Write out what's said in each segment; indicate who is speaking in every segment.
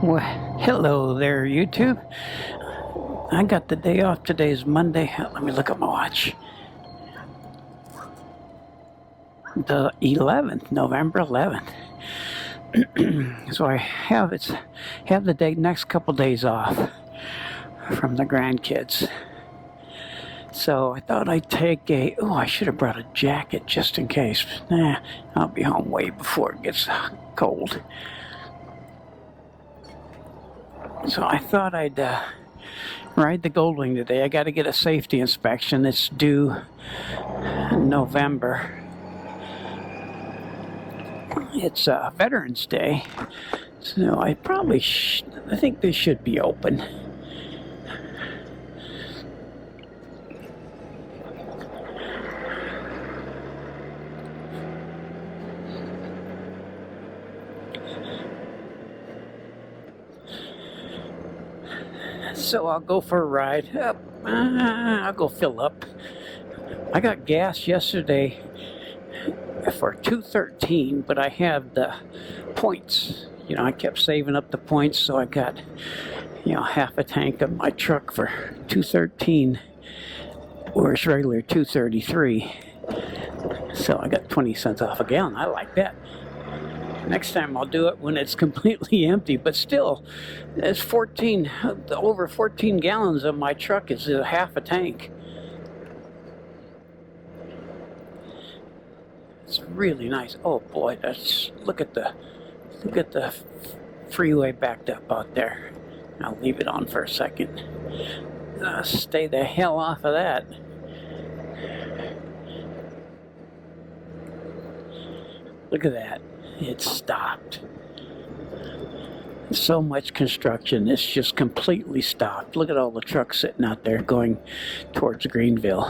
Speaker 1: Well, hello there, YouTube. I got the day off. Today's Monday. Let me look at my watch. The 11th, November 11th. So I have the day next couple days off from the grandkids. So I thought I'd take I should have brought a jacket just in case. I'll be home way before it gets cold. So I thought I'd ride the Goldwing today. I got to get a safety inspection. It's due in November. It's Veterans Day, so I think they should be open. So I'll go for a ride. I'll go fill up. I got gas yesterday for $2.13, but I have the points. I kept saving up the points, so I got, half a tank of my truck for $2.13, whereas regular $2.33. So I got 20 cents off a gallon. I like that. Next time I'll do it when it's completely empty, but still, it's over 14 gallons of my truck is half a tank. It's really nice. Oh boy, look at the freeway backed up out there. I'll leave it on for a second. Stay the hell off of that. Look at that. It stopped. So much construction. It's just completely stopped. Look at all the trucks sitting out there going towards Greenville.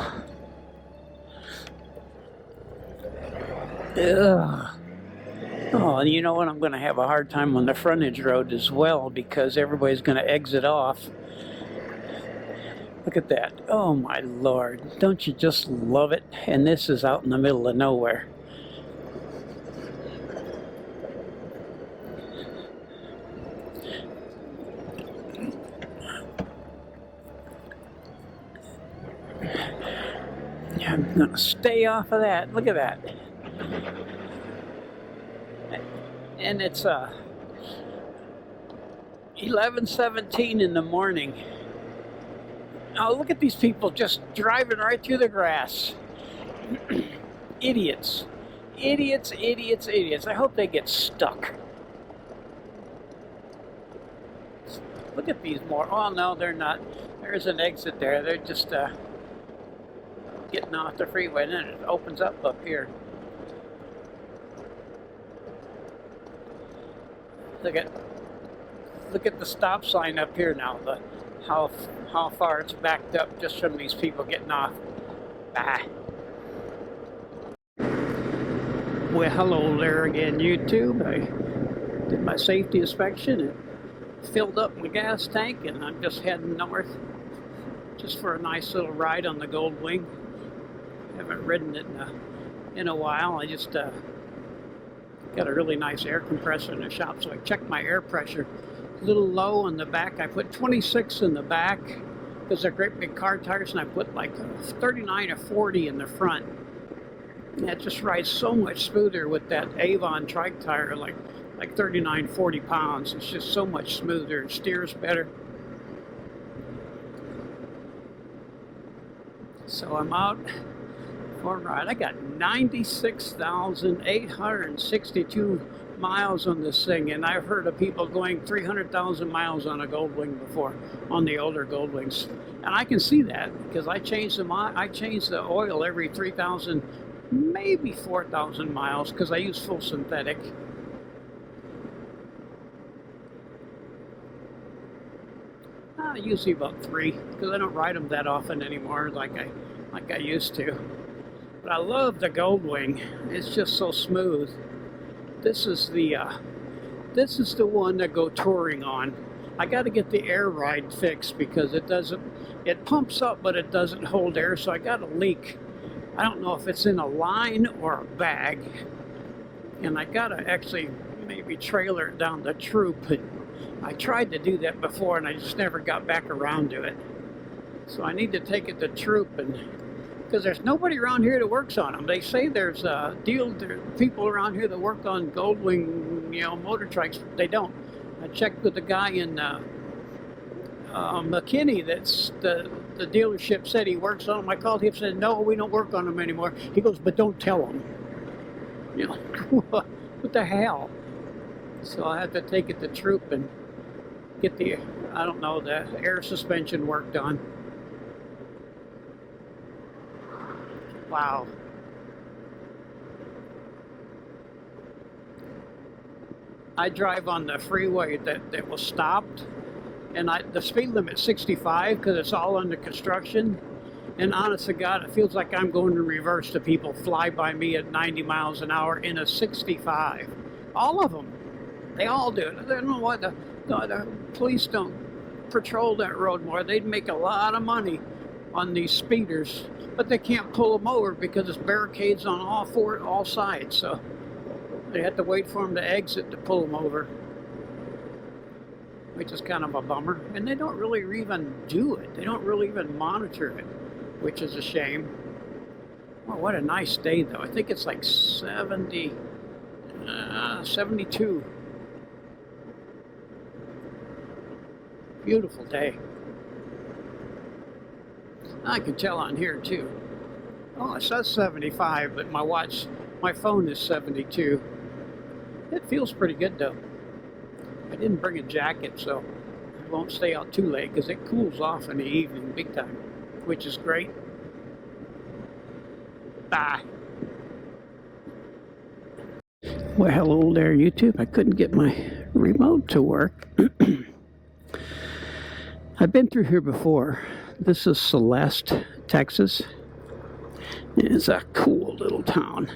Speaker 1: Ugh. Oh, and you know what? I'm going to have a hard time on the frontage road as well because everybody's going to exit off. Look at that. Oh my Lord. Don't you just love it? And this is out in the middle of nowhere. I'm going to stay off of that. Look at that. And it's 11:17 in the morning. Oh, look at these people just driving right through the grass. Idiots. Idiots, idiots, idiots. I hope they get stuck. Look at these more. Oh, no, they're not. There's an exit there. They're just getting off the freeway, and then it opens up here. Look at the stop sign up here now. How far it's backed up just from these people getting off. Well, hello there again, YouTube. I did my safety inspection and filled up my gas tank, and I'm just heading north just for a nice little ride on the Goldwing. Haven't ridden it in a while. I just got a really nice air compressor in the shop, so I checked my air pressure. A little low on the back. I put 26 in the back because they're great big car tires, and I put like 39 or 40 in the front. And it just rides so much smoother with that Avon Trike tire, like 39, 40 pounds. It's just so much smoother. It steers better. So I'm out for a ride. I got 96,862 miles on this thing, and I've heard of people going 300,000 miles on a Goldwing before, on the older Goldwings. And I can see that because I change the oil every 3,000, maybe 4,000 miles because I use full synthetic. Usually about 3 because I don't ride them that often anymore like I used to. But I love the Goldwing. It's just so smooth. This is the one that go touring on. I got to get the air ride fixed because it pumps up but it doesn't hold air, so I got a leak. I don't know if it's in a line or a bag, and I got to actually maybe trailer it down the troop and I tried to do that before and I just never got back around to it. So I need to take it to Troop, and because there's nobody around here that works on them. They say there's people around here that work on Goldwing, motor trikes. They don't. I checked with the guy in McKinney. That's the dealership said he works on them. I called him and said, no, we don't work on them anymore. He goes, but don't tell them. What the hell? So I have to take it to Troop and get the, I don't know, the air suspension worked on. Wow. I drive on the freeway that was stopped, and the speed limit's 65 because it's all under construction. And honest to God, it feels like I'm going in reverse to people fly by me at 90 miles an hour in a 65. All of them. They all do it. I don't know why the police don't patrol that road more. They'd make a lot of money on these speeders, but they can't pull them over because there's barricades on all sides. So they have to wait for them to exit to pull them over, which is kind of a bummer. And they don't really even do it. They don't really even monitor it, which is a shame. Well, what a nice day, though. I think it's like 72. Beautiful day. I can tell on here, too. Oh, it says 75, but my phone is 72. It feels pretty good, though. I didn't bring a jacket, so I won't stay out too late because it cools off in the evening big time, which is great. Bye. Well, hello there, YouTube. I couldn't get my remote to work. I've been through here before. This is Celeste, Texas. It's a cool little town.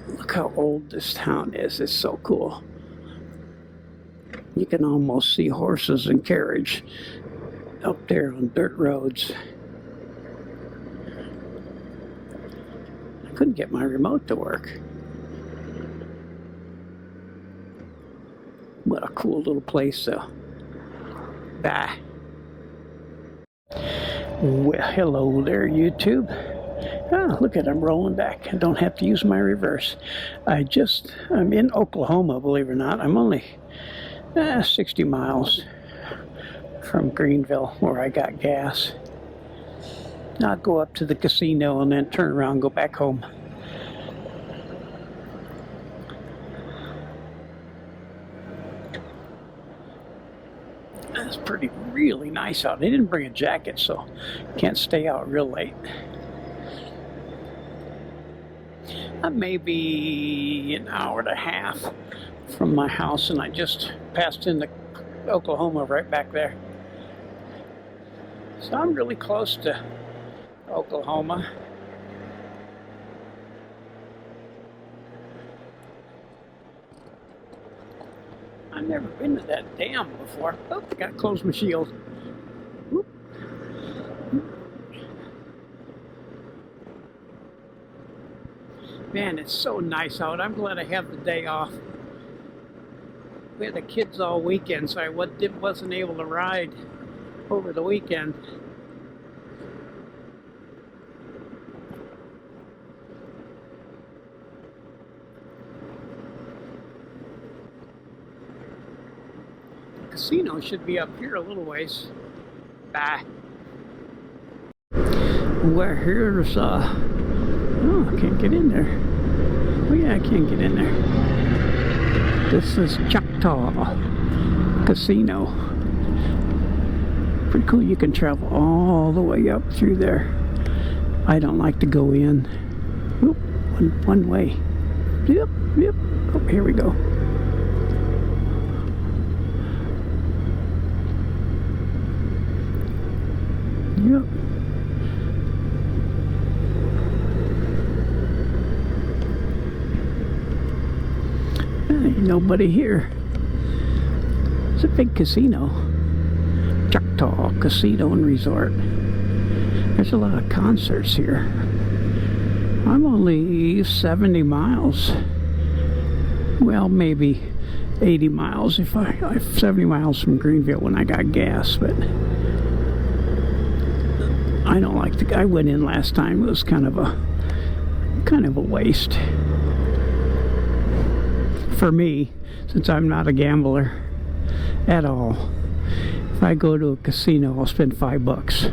Speaker 1: Look how old this town is. It's so cool. You can almost see horses and carriage up there on dirt roads. I couldn't get my remote to work. What a cool little place, though. Bye. Well, hello there, YouTube. Ah, look at, I'm rolling back. I don't have to use my reverse. I'm in Oklahoma, believe it or not. I'm only 60 miles from Greenville, where I got gas. I'll go up to the casino and then turn around and go back home. It's really nice out. They didn't bring a jacket, so can't stay out real late. I'm maybe an hour and a half from my house, and I just passed into Oklahoma right back there. So I'm really close to Oklahoma. I've never been to that dam before. Oh, I gotta close my shield. Whoop. Man, it's so nice out. I'm glad I have the day off. We had the kids all weekend, so I wasn't able to ride over the weekend. Casino should be up here a little ways. Bye. Well, here's oh, I can't get in there. Oh yeah, I can get in there. This is Choctaw Casino. Pretty cool. You can travel all the way up through there. I don't like to go in. Oop, one way. Yep. Oh, here we go. Yep. Ain't nobody here. It's a big casino. Choctaw Casino and Resort. There's a lot of concerts here. I'm only 70 miles. Well, maybe 80 miles if I'm 70 miles from Greenville when I got gas, but I don't like the. I went in last time. It was kind of a waste for me, since I'm not a gambler at all. If I go to a casino, I'll spend $5,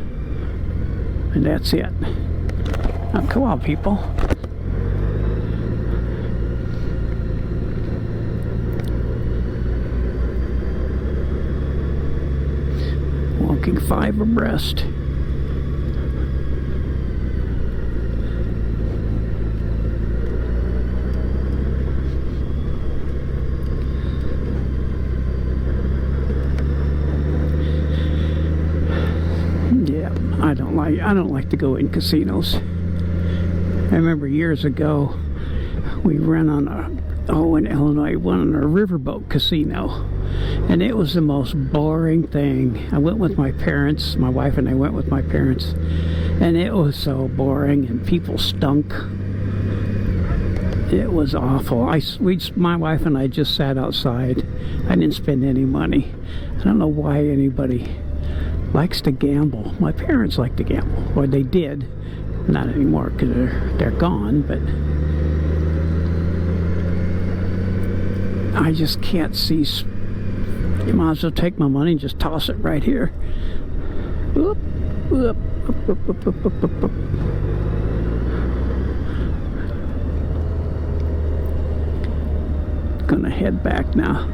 Speaker 1: and that's it. Now, come on, people. Walking 5 abreast. Yeah, I don't like to go in casinos. I remember years ago we ran on in Illinois, went on a riverboat casino. And it was the most boring thing. I went with my parents. My wife and I went with my parents. And it was so boring, and people stunk. It was awful. My wife and I just sat outside. I didn't spend any money. I don't know why anybody likes to gamble. My parents like to gamble. Or they did. Not anymore, because they're gone. But I just can't see. You might as well take my money and just toss it right here. Whoop, whoop, whoop, whoop, whoop, whoop, whoop, whoop. Gonna head back now.